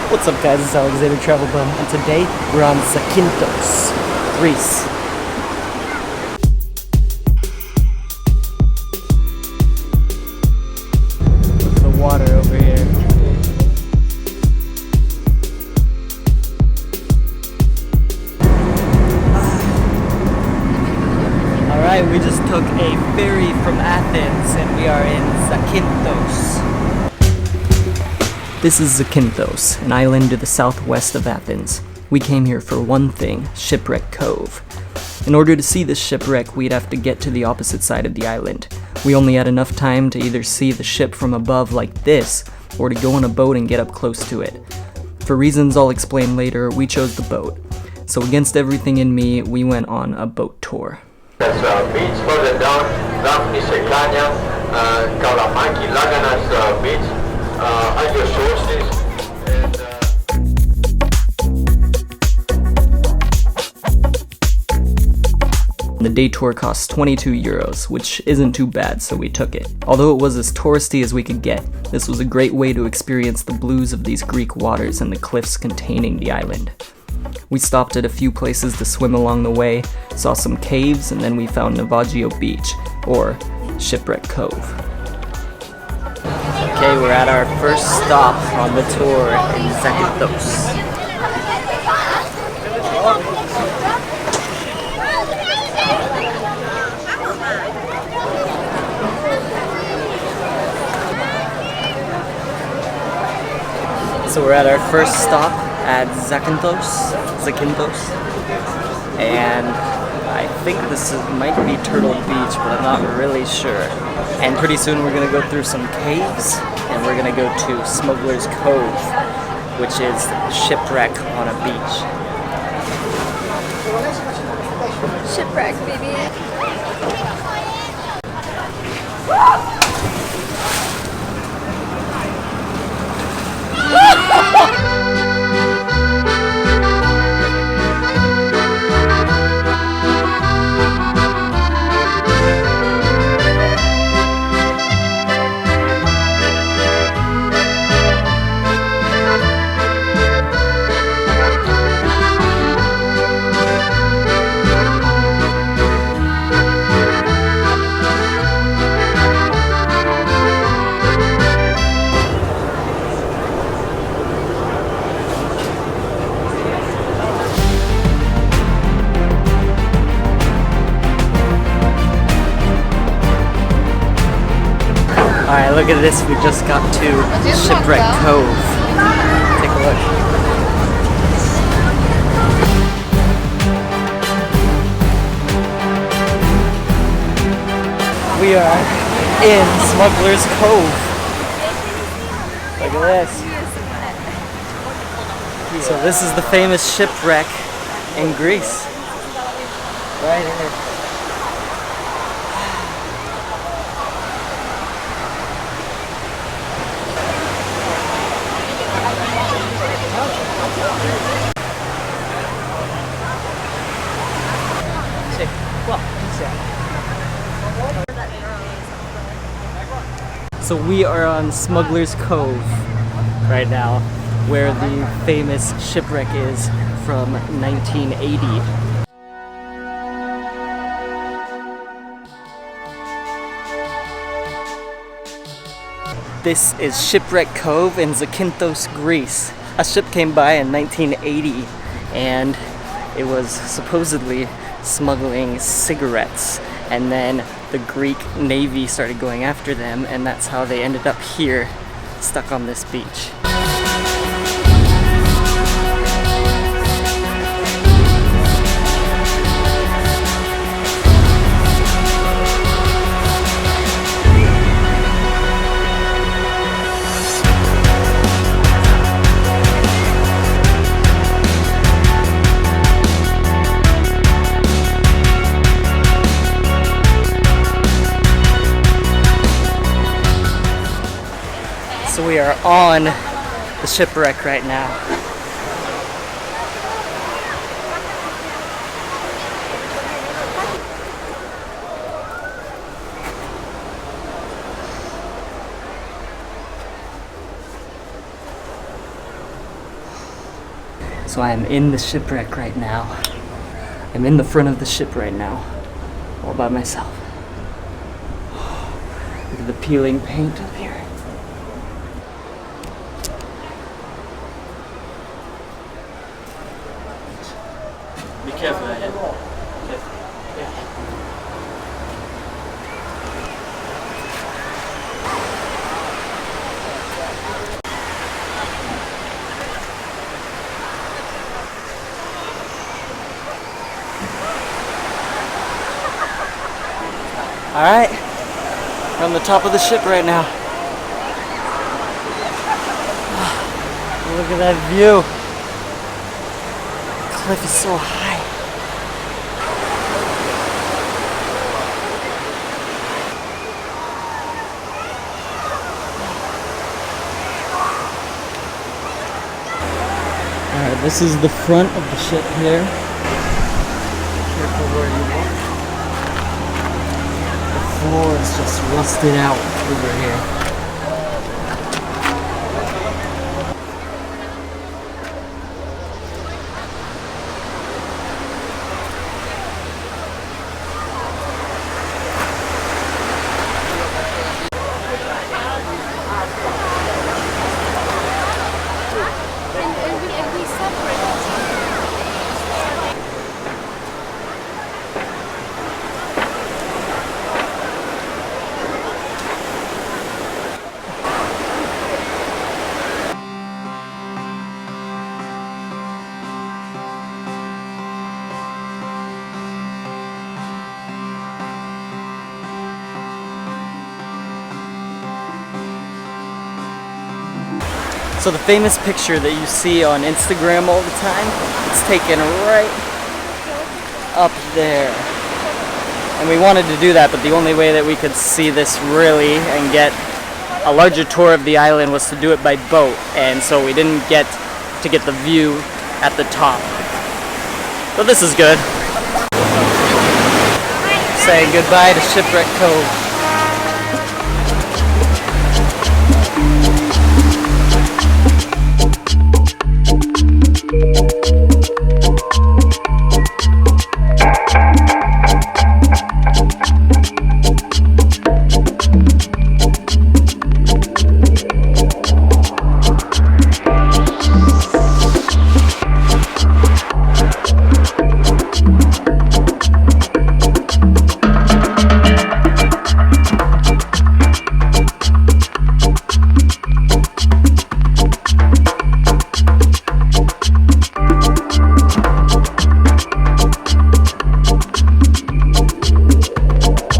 What's up guys, it's Alexander Travelbum, and today we're on Zakynthos, Greece. Look at the water over here. Alright, we just took a ferry from Athens and we are in Zakynthos. This is Zakynthos, an island to the southwest of Athens. We came here for one thing, Shipwreck Cove. In order to see this shipwreck, we'd have to get to the opposite side of the island. We only had enough time to either see the ship from above like this, or to go on a boat and get up close to it. For reasons I'll explain later, we chose the boat. So against everything in me, we went on a boat tour. That's beach further down, Zakynthos, Kalamaki, Laganas beach. Hydro sources and The day tour costs 22 euros, which isn't too bad, so we took it. Although it was as touristy as we could get, this was a great way to experience the blues of these Greek waters and the cliffs containing the island. We stopped at a few places to swim along the way, saw some caves, and then we found Navaggio Beach, or Shipwreck Cove. Okay, we're at our first stop on the tour in Zakynthos. So we're at our first stop at Zakynthos, and I think this might be Turtle Beach, but I'm not really sure. And pretty soon we're gonna go through some caves, and we're gonna go to Smuggler's Cove, which is shipwreck on a beach. Shipwreck, baby. Alright, look at this, we just got to Shipwreck Cove. Take a look. We are in Smuggler's Cove. Look at this. So this is the famous shipwreck in Greece. Right here. So we are on Smuggler's Cove right now, where the famous shipwreck is from 1980. This is Shipwreck Cove in Zakynthos, Greece. A ship came by in 1980 and it was supposedly smuggling cigarettes, and then the Greek Navy started going after them, and that's how they ended up here, stuck on this beach. So we are on the shipwreck right now. So I am in the shipwreck right now. I'm in the front of the ship right now, all by myself. Look at the peeling paint up here. Be careful ahead. Careful. Yeah. Alright, we're on the top of the ship right now. Look at that view. The cliff is so high. Alright, this is the front of the ship here. Careful where you walk. The floor is just rusted out over here. And we separate. So the famous picture that you see on Instagram all the time, it's taken right up there. And we wanted to do that, but the only way that we could see this really and get a larger tour of the island was to do it by boat. And so we didn't get to get the view at the top. But this is good. Saying goodbye to Shipwreck Cove.